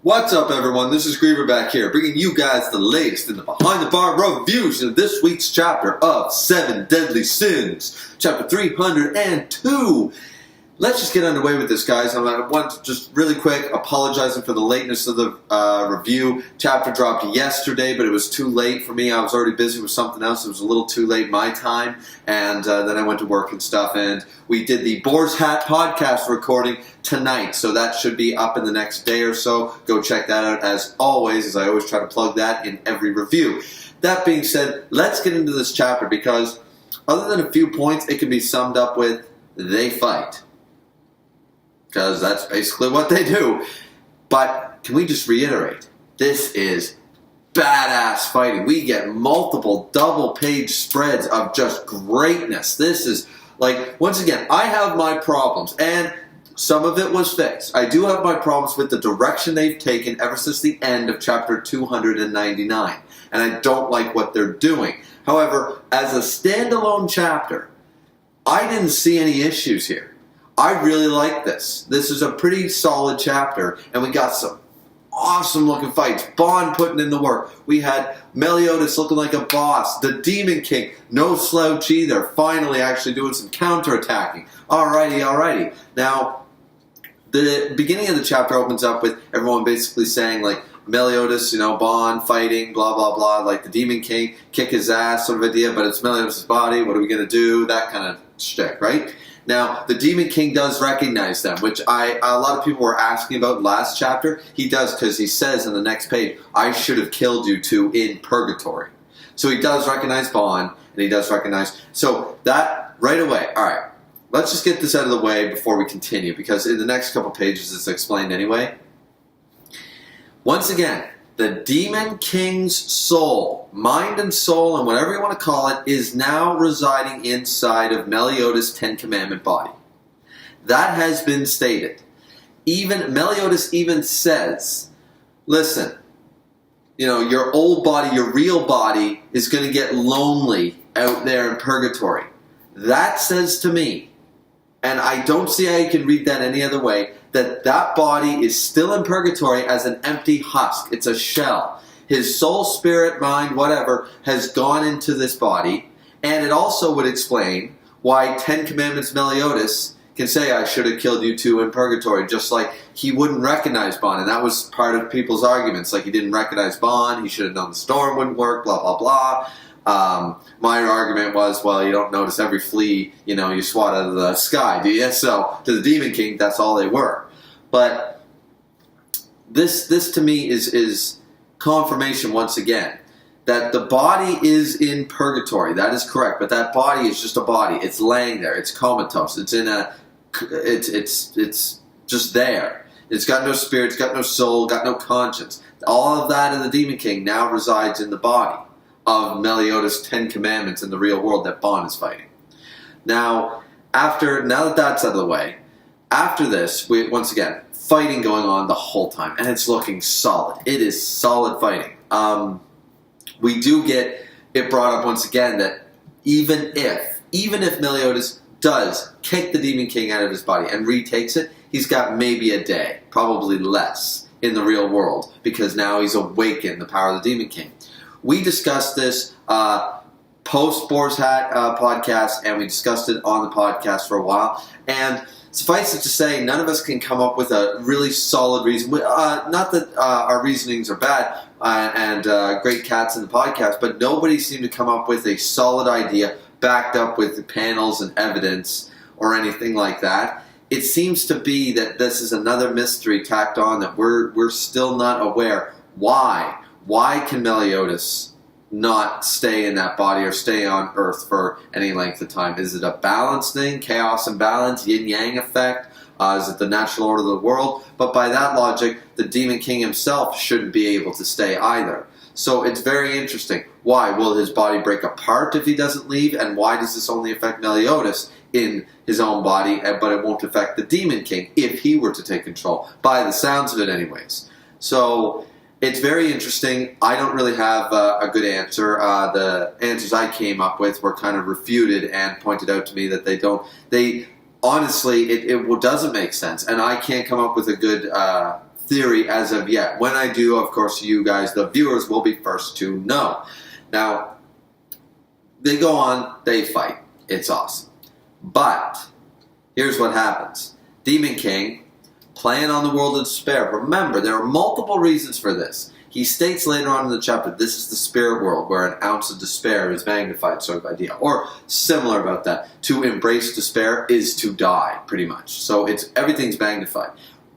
What's up, everyone? This is Griever back here, bringing you guys the latest in the behind-the-bar reviews of this week's chapter of 7 Deadly Sins, chapter 302. Let's just get underway with this, guys. I want to just really quick apologizing for the lateness of the review. Chapter dropped yesterday, but it was too late for me. I was already busy with something else. It was a little too late my time, and then I went to work and stuff, and we did the Boar's Hat podcast recording tonight, so that should be up in the next day or so. Go check that out, as always, as I always try to plug that in every review. That being said, let's get into this chapter, because other than a few points, it can be summed up with, they fight. Because that's basically what they do. But can we just reiterate, this is badass fighting. We get multiple double-page spreads of just greatness. This is, like, once again, I have my problems, and some of it was fixed. I do have my problems with the direction they've taken ever since the end of chapter 299, and I don't like what they're doing. However, as a standalone chapter, I didn't see any issues here. I really like this. This is a pretty solid chapter, and we got some awesome looking fights. Bond putting in the work. We had Meliodas looking like a boss. The Demon King, no slouch either. Finally actually doing some counterattacking. Alrighty. Now, the beginning of the chapter opens up with everyone basically saying, like, Meliodas, Bond fighting, blah, blah, blah, like the Demon King, kick his ass sort of idea, but it's Meliodas' body, what are we going to do? That kind of shtick, right? Now, the Demon King does recognize them, which a lot of people were asking about last chapter. He does, because he says in the next page, I should have killed you two in purgatory. So he does recognize Bond, and he does recognize... So that, right away, alright, let's just get this out of the way before we continue, because in the next couple pages it's explained anyway. Once again, the Demon King's soul, mind and soul, and whatever you want to call it, is now residing inside of Meliodas' Ten Commandment body. That has been stated. Meliodas even says, listen, your old body, your real body, is going to get lonely out there in purgatory. That says to me, and I don't see how you can read that any other way, that body is still in purgatory as an empty husk. It's a shell. His soul, spirit, mind, whatever, has gone into this body. And it also would explain why 10 Commandments Meliodas can say, I should have killed you two in purgatory, just like he wouldn't recognize Bond. And that was part of people's arguments. Like, he didn't recognize Bond, he should have known the storm wouldn't work, blah, blah, blah. My argument was, well, you don't notice every flea, you swat out of the sky, do you? So, to the Demon King, that's all they were. But this to me is confirmation once again that the body is in purgatory. That is correct, but that body is just a body. It's laying there. It's comatose. It's just there. It's got no spirit. It's got no soul. Got no conscience. All of that in the Demon King now resides in the body of Meliodas' 10 Commandments in the real world that Bond is fighting. Now that that's out of the way, after this, once again, fighting going on the whole time, and it's looking solid. It is solid fighting. We do get it brought up once again that even if Meliodas does kick the Demon King out of his body and retakes it, he's got maybe a day, probably less, in the real world, because now he's awakened the power of the Demon King. We discussed this post Boar's Hat podcast, and we discussed it on the podcast for a while. And suffice it to say, none of us can come up with a really solid reason. Not that our reasonings are bad and great cats in the podcast, but nobody seemed to come up with a solid idea backed up with panels and evidence or anything like that. It seems to be that this is another mystery tacked on that we're still not aware. Why? Why can Meliodas not stay in that body or stay on Earth for any length of time? Is it a balance thing? Chaos and balance? Yin-yang effect? Is it the natural order of the world? But by that logic, the Demon King himself shouldn't be able to stay either. So it's very interesting. Why? Will his body break apart if he doesn't leave? And why does this only affect Meliodas in his own body, but it won't affect the Demon King if he were to take control? By the sounds of it anyways. So it's very interesting. I don't really have a good answer. The answers I came up with were kind of refuted and pointed out to me that honestly, it doesn't make sense. And I can't come up with a good theory as of yet. When I do, of course, you guys, the viewers, will be first to know. Now, they go on, they fight. It's awesome. But here's what happens. Demon King, playing on the world of despair. Remember, there are multiple reasons for this. He states later on in the chapter, this is the spirit world where an ounce of despair is magnified, sort of idea. Or similar about that. To embrace despair is to die, pretty much. So everything's magnified.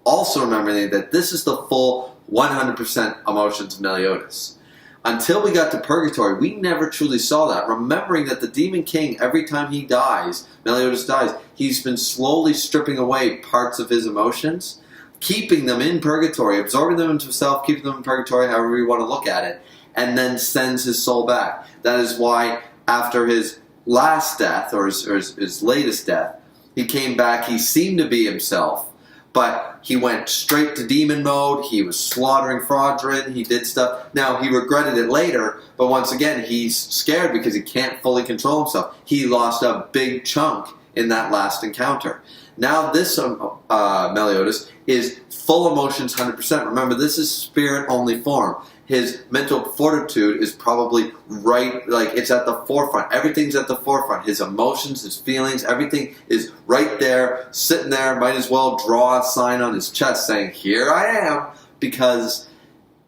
Also remembering that this is the full 100% emotions of Meliodas. Until we got to Purgatory, we never truly saw that. Remembering that the Demon King, every time he dies, Meliodas dies, he's been slowly stripping away parts of his emotions, keeping them in Purgatory, absorbing them into himself, keeping them in Purgatory, however you want to look at it, and then sends his soul back. That is why after his last death, or his latest death, he came back, he seemed to be himself, but he went straight to demon mode, he was slaughtering Fraudrin, he did stuff. Now, he regretted it later, but once again, he's scared because he can't fully control himself. He lost a big chunk in that last encounter. Now this Meliodas is full emotions 100%. Remember, this is spirit-only form. His mental fortitude is probably right, like it's at the forefront. Everything's at the forefront. His emotions, his feelings, everything is right there, sitting there. Might as well draw a sign on his chest saying, here I am, because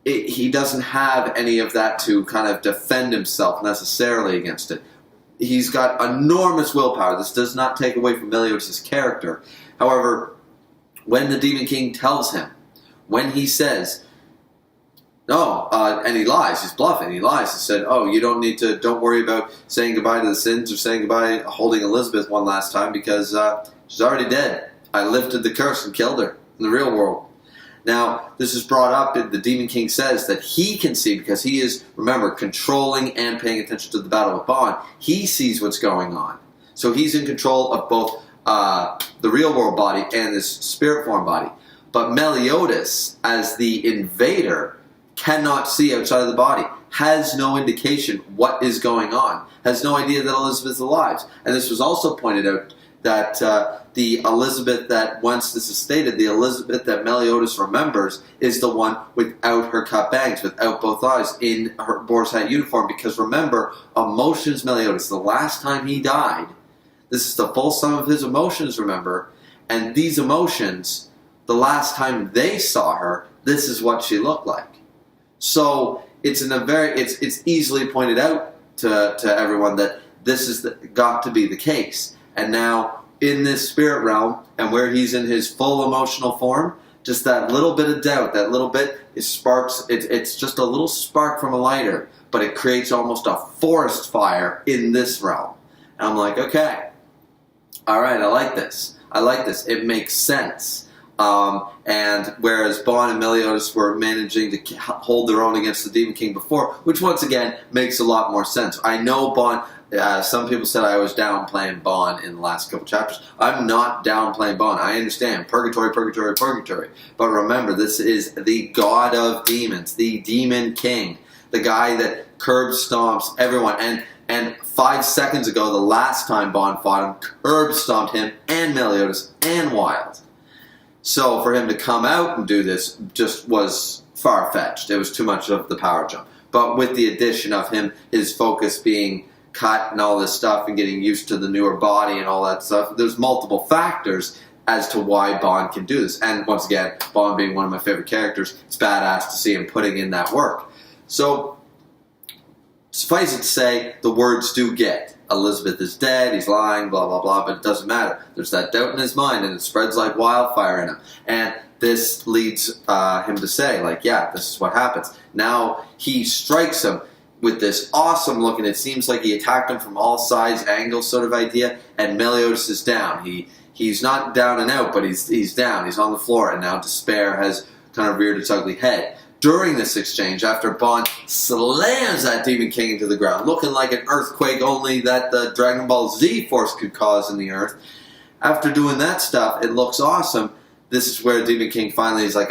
he doesn't have any of that to kind of defend himself necessarily against it. He's got enormous willpower. This does not take away from Meliodas' character. However, when the Demon King tells him, when he says, no, and he lies, he's bluffing, he lies. He said, oh, you don't worry about saying goodbye to the sins or saying goodbye, holding Elizabeth one last time because she's already dead. I lifted the curse and killed her in the real world. Now, this is brought up, and the Demon King says that he can see, because he is, remember, controlling and paying attention to the battle with Bond. He sees what's going on. So he's in control of both the real world body and this spirit form body. But Meliodas, as the invader, cannot see outside of the body, has no indication what is going on, has no idea that Elizabeth is alive. And this was also pointed out that the Elizabeth that, once this is stated, the Elizabeth that Meliodas remembers is the one without her cut bangs, without both eyes, in her boar's hat uniform. Because remember, emotions Meliodas, the last time he died, this is the full sum of his emotions, remember, and these emotions, the last time they saw her, this is what she looked like. So it's it's easily pointed out to everyone that this is got to be the case. And now, in this spirit realm, and where he's in his full emotional form, just that little bit of doubt, that little bit, it sparks, it's just a little spark from a lighter, but it creates almost a forest fire in this realm. And I'm like, okay, all right, I like this. I like this. It makes sense. And whereas Bond and Meliodas were managing to hold their own against the Demon King before, which once again makes a lot more sense. I know Bond, some people said I was downplaying Bond in the last couple chapters. I'm not downplaying Bond. I understand. Purgatory, purgatory, purgatory. But remember, this is the god of demons, the Demon King, the guy that curb stomps everyone. And 5 seconds ago, the last time Bond fought him, curb stomped him and Meliodas and Wilde. So for him to come out and do this just was far-fetched. It was too much of the power jump. But with the addition of him, his focus being cut and all this stuff and getting used to the newer body and all that stuff, there's multiple factors as to why Bond can do this. And once again, Bond being one of my favorite characters, it's badass to see him putting in that work. So suffice it to say, the words do get. Elizabeth is dead, he's lying, blah, blah, blah, but it doesn't matter. There's that doubt in his mind, and it spreads like wildfire in him. And this leads him to say, like, yeah, this is what happens. Now he strikes him with this awesome look, and it seems like he attacked him from all sides, angles sort of idea, and Meliodas is down. He's not down and out, but he's down. He's on the floor, and now despair has kind of reared its ugly head. During this exchange, after Bond slams that Demon King into the ground, looking like an earthquake only that the Dragon Ball Z force could cause in the earth, after doing that stuff, it looks awesome. This is where Demon King finally is like,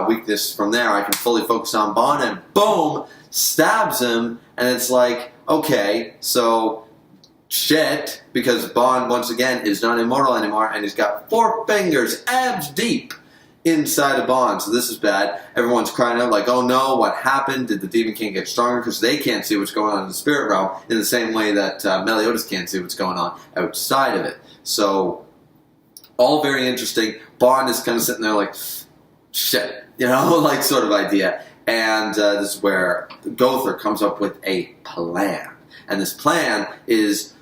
weakness from there, I can fully focus on Bond, and boom, stabs him, and it's like, okay, so shit, because Bond, once again, is not immortal anymore, and he's got 4 fingers, abs deep, inside of Bond. So this is bad. Everyone's crying out like, oh no, what happened? Did the Demon King get stronger? Because they can't see what's going on in the spirit realm in the same way that Meliodas can't see what's going on outside of it. So all very interesting. Bond is kind of sitting there like, shit, like sort of idea. And this is where Gowther comes up with a plan. And this plan is,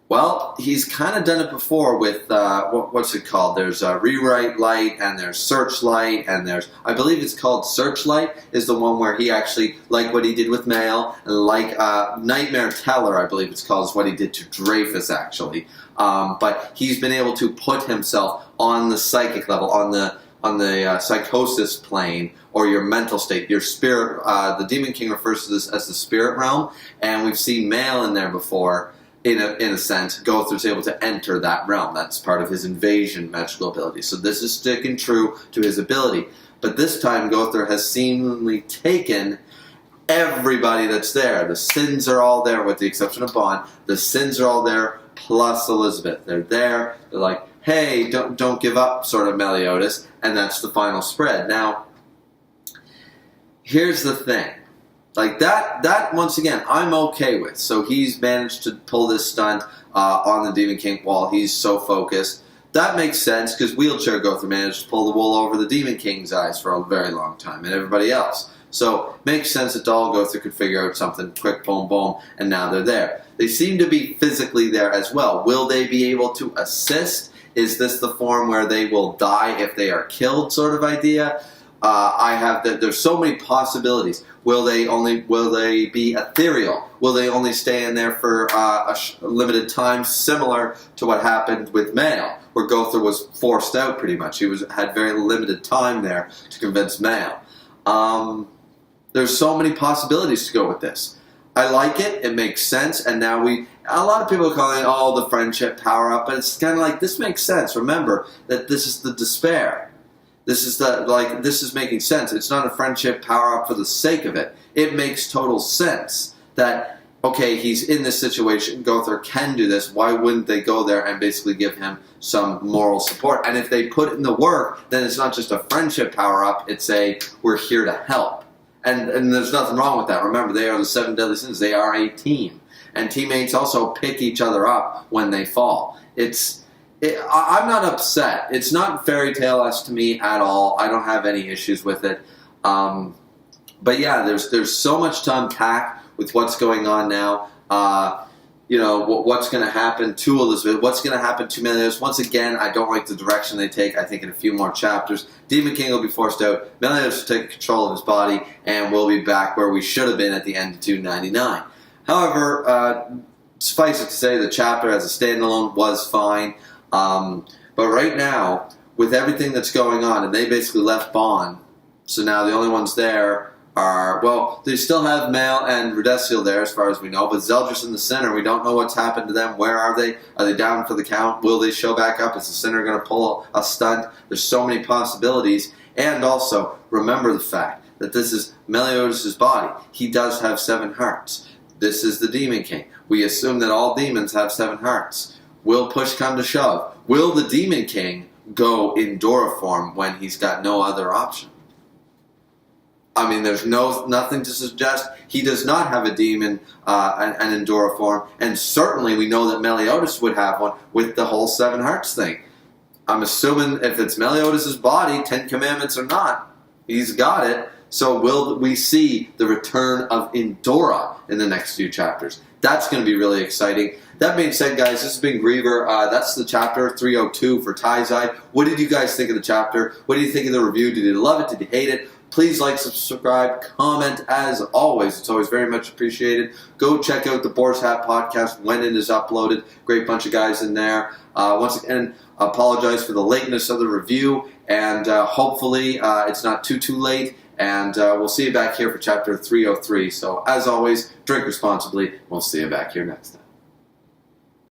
well, he's kind of done it before with, what's it called? There's Rewrite Light, and there's Searchlight, and there's, I believe it's called Searchlight, is the one where he actually, like what he did with Mail, and like Nightmare Teller, I believe it's called, is what he did to Dreyfus, actually. But he's been able to put himself on the psychic level, on the psychosis plane, or your mental state, your spirit. The Demon King refers to this as the spirit realm, and we've seen Mail in there before. In a sense, Gowther's able to enter that realm. That's part of his invasion magical ability. So this is sticking true to his ability. But this time, Gowther has seemingly taken everybody that's there. The Sins are all there, with the exception of Bond. The Sins are all there, plus Elizabeth. They're there. They're like, hey, don't give up, sort of Meliodas. And that's the final spread. Now, here's the thing. Like that once again, I'm okay with. So he's managed to pull this stunt on the Demon King while he's so focused. That makes sense, because Wheelchair Gowther managed to pull the wool over the Demon King's eyes for a very long time, and everybody else. So makes sense that Doll Gowther could figure out something quick, boom, boom, and now they're there. They seem to be physically there as well. Will they be able to assist? Is this the form where they will die if they are killed, sort of idea? There's so many possibilities. Will they be ethereal? Will they only stay in there for a limited time, similar to what happened with Mail, where Gowther was forced out pretty much. He had very limited time there to convince Mail. There's so many possibilities to go with this. I like it. It makes sense. And now a lot of people are calling it, the friendship power-up, but it's kind of like, this makes sense. Remember that this is the despair. This is making sense. It's not a friendship power-up for the sake of it. It makes total sense that, okay, he's in this situation, Gowther can do this, why wouldn't they go there and basically give him some moral support? And if they put in the work, then it's not just a friendship power-up, it's we're here to help. And there's nothing wrong with that. Remember, they are the 7 deadly sins. They are a team. And teammates also pick each other up when they fall. I'm not upset. It's not fairy tale-esque to me at all. I don't have any issues with it. But yeah, there's so much to unpack with what's going on now. What's going to happen to Elizabeth? What's going to happen to Meliodas? Once again, I don't like the direction they take. I think in a few more chapters, Demon King will be forced out. Meliodas will take control of his body, and we'll be back where we should have been at the end of 299. However, suffice it to say, the chapter as a standalone was fine. But right now, with everything that's going on, and they basically left Bond, so now the only ones there are, well, they still have Mail and Rudesiel there as far as we know, but Zeldris in the center, we don't know what's happened to them. Where are they? Are they down for the count? Will they show back up? Is the center going to pull a stunt? There's so many possibilities. And also, remember the fact that this is Meliodas' body. He does have 7 hearts. This is the Demon King. We assume that all demons have 7 hearts. Will push come to shove? Will the Demon King go Indura form when he's got no other option? I mean, there's nothing to suggest he does not have a demon, an Indura form, and certainly we know that Meliodas would have one with the whole 7 hearts thing. I'm assuming if it's Meliodas' body, 10 Commandments or not, he's got it. So will we see the return of Indura in the next few chapters? That's going to be really exciting. That being said, guys, this has been Griever. That's the chapter 302 for Taizai. What did you guys think of the chapter? What do you think of the review? Did you love it? Did you hate it? Please like, subscribe, comment. As always, it's always very much appreciated. Go check out the Boar's Hat podcast when it is uploaded. Great bunch of guys in there. Once again, apologize for the lateness of the review, and hopefully it's not too late. And we'll see you back here for chapter 303. So, as always, drink responsibly. We'll see you back here next time.